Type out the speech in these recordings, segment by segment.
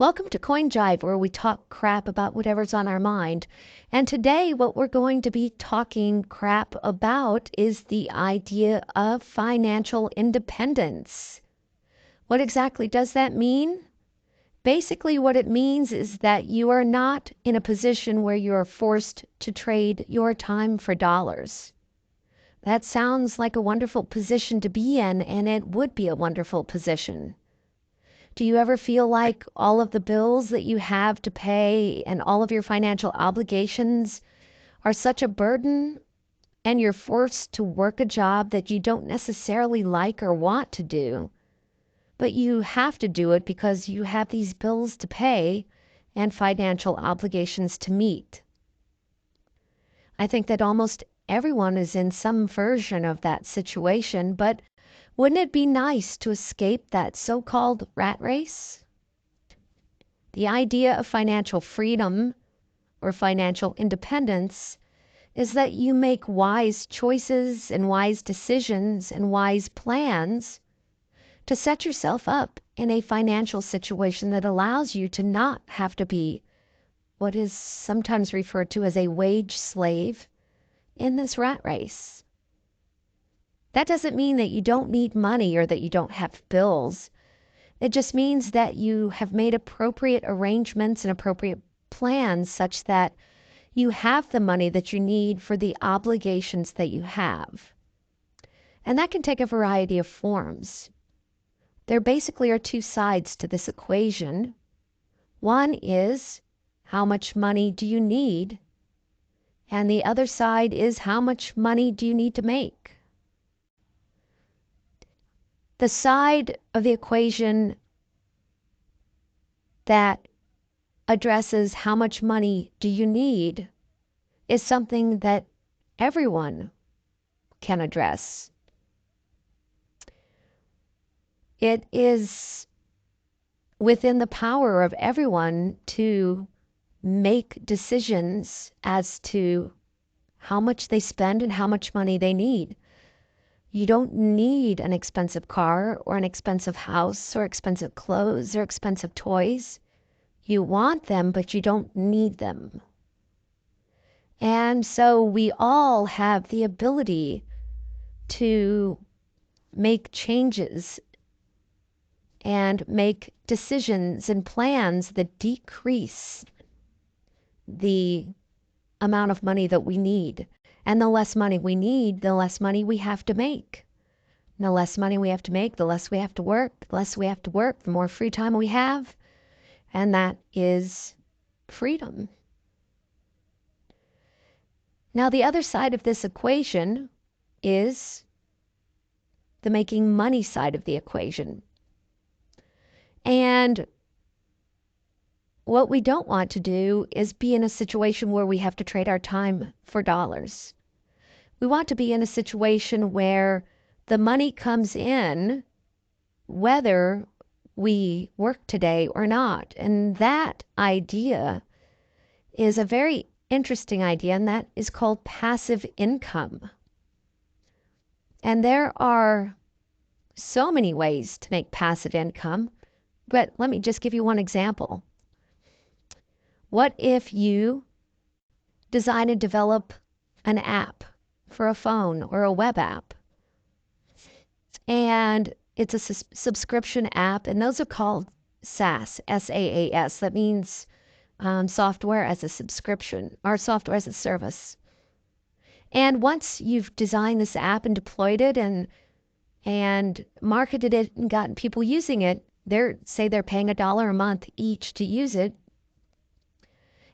Welcome to Coin Jive, where we talk crap about whatever's on our mind. And today, what we're going to be talking crap about is the idea of financial independence. What exactly does that mean? Basically, what it means is that you are not in a position where you are forced to trade your time for dollars. That sounds like a wonderful position to be in, and it would be a wonderful position. Do you ever feel like all of the bills that you have to pay and all of your financial obligations are such a burden, and you're forced to work a job that you don't necessarily like or want to do, but you have to do it because you have these bills to pay and financial obligations to meet? I think that almost everyone is in some version of that situation, but wouldn't it be nice to escape that so-called rat race? The idea of financial freedom or financial independence is that you make wise choices and wise decisions and wise plans to set yourself up in a financial situation that allows you to not have to be what is sometimes referred to as a wage slave in this rat race. That doesn't mean that you don't need money or that you don't have bills. It just means that you have made appropriate arrangements and appropriate plans such that you have the money that you need for the obligations that you have. And that can take a variety of forms. There basically are two sides to this equation. One is, how much money do you need? And the other side is, how much money do you need to make? The side of the equation that addresses how much money do you need is something that everyone can address. It is within the power of everyone to make decisions as to how much they spend and how much money they need. You don't need an expensive car or an expensive house or expensive clothes or expensive toys. You want them, but you don't need them. And so we all have the ability to make changes and make decisions and plans that decrease the amount of money that we need. And the less money we need, the less money we have to make. And the less money we have to make, the less we have to work. The less we have to work, the more free time we have. And that is freedom. Now, the other side of this equation is the making money side of the equation. And what we don't want to do is be in a situation where we have to trade our time for dollars. We want to be in a situation where the money comes in whether we work today or not. And that idea is a very interesting idea, and that is called passive income. And there are so many ways to make passive income, but let me just give you one example. What if you design and develop an app for a phone or a web app, and it's a subscription app, and those are called SaaS, SaaS. That means software as a subscription or software as a service. And once you've designed this app and deployed it and marketed it and gotten people using it, say they're paying $1 a month each to use it.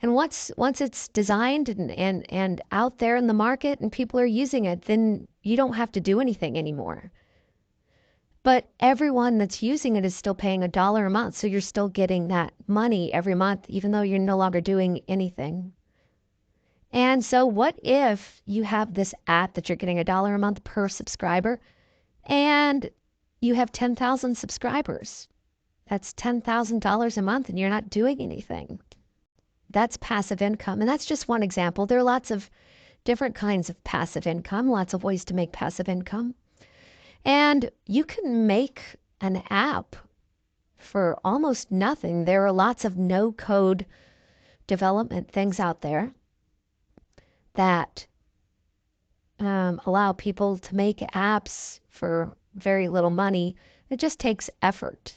And once it's designed and out there in the market and people are using it, then you don't have to do anything anymore. But everyone that's using it is still paying $1 a month, so you're still getting that money every month, even though you're no longer doing anything. And so what if you have this app that you're getting $1 a month per subscriber, and you have 10,000 subscribers? That's $10,000 a month, and you're not doing anything. That's passive income. And that's just one example. There are lots of different kinds of passive income, lots of ways to make passive income. And you can make an app for almost nothing. There are lots of no-code development things out there that allow people to make apps for very little money. It just takes effort.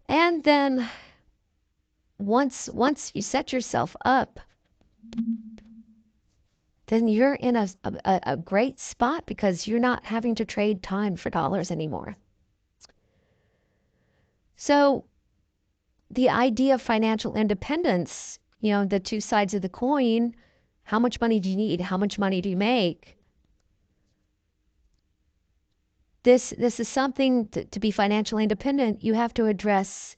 And then once you set yourself up, then you're in a great spot because you're not having to trade time for dollars anymore. So the idea of financial independence, the two sides of the coin, how much money do you need? How much money do you make? This is something to be financially independent, you have to address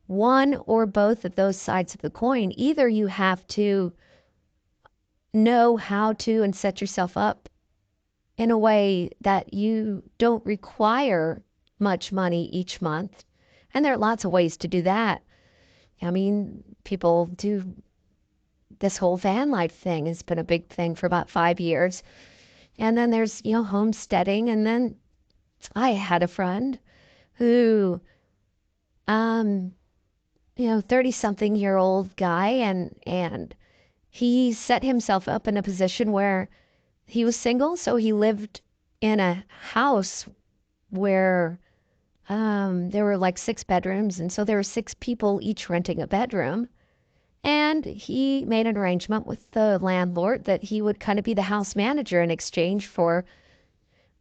one or both of those sides of the coin. Either you have to know how to and set yourself up in a way that you don't require much money each month. And there are lots of ways to do that. I mean, people do this whole van life thing has been a big thing for about 5 years. And then there's, homesteading. And then I had a friend who, 30-something-year-old guy, and he set himself up in a position where he was single, so he lived in a house where there were like 6 bedrooms, and so there were 6 people each renting a bedroom. And he made an arrangement with the landlord that he would kind of be the house manager in exchange for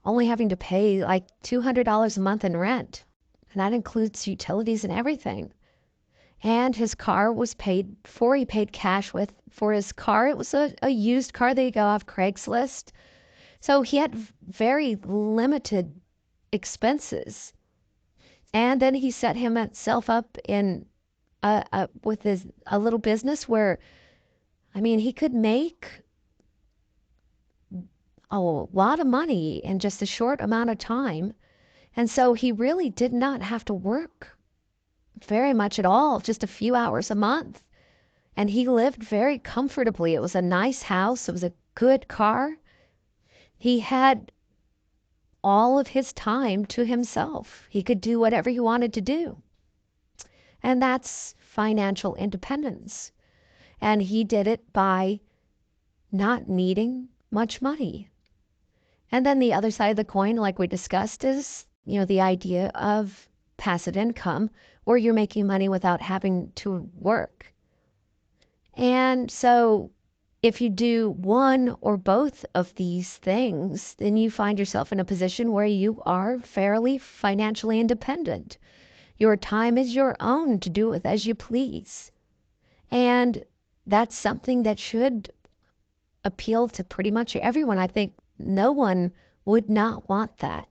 only having to pay like $200 a month in rent. And that includes utilities and everything. And his car was paid for. He paid cash for his car. It was a used car that he got off Craigslist. So he had very limited expenses. And then he set himself up in with a little business where, I mean, he could make a lot of money in just a short amount of time. And so he really did not have to work very much at all, just a few hours a month. And he lived very comfortably. It was a nice house. It was a good car. He had all of his time to himself. He could do whatever he wanted to do. And that's financial independence. And he did it by not needing much money. And then the other side of the coin, like we discussed, is, the idea of passive income, where you're making money without having to work. And so if you do one or both of these things, then you find yourself in a position where you are fairly financially independent. Your time is your own to do with as you please. And that's something that should appeal to pretty much everyone. I think no one would not want that.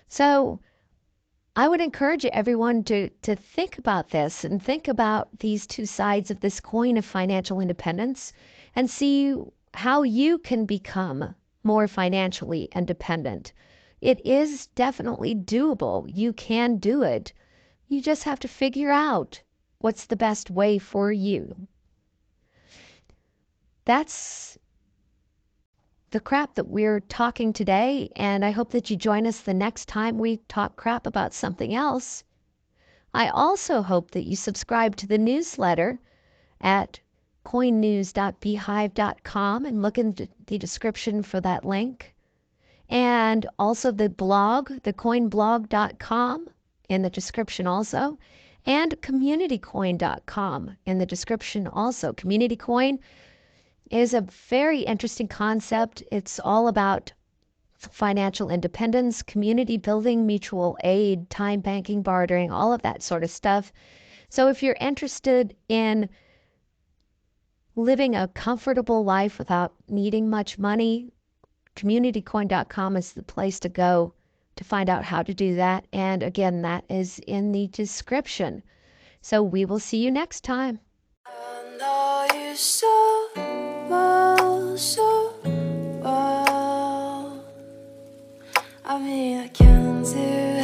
So I would encourage everyone to think about this and think about these two sides of this coin of financial independence and see how you can become more financially independent. It is definitely doable. You can do it. You just have to figure out what's the best way for you. That's the crap that we're talking today, and I hope that you join us the next time we talk crap about something else. I also hope that you subscribe to the newsletter at coinnews.beehive.com and look in the description for that link. And also the blog, thecoinblog.com, in the description also, and communitycoin.com in the description also. CommunityCoin is a very interesting concept. It's all about financial independence, community building, mutual aid, time banking, bartering, all of that sort of stuff. So if you're interested in living a comfortable life without needing much money, communitycoin.com is the place to go to find out how to do that. And again, that is in the description. So we will see you next time. I know you so well. I mean, I can't do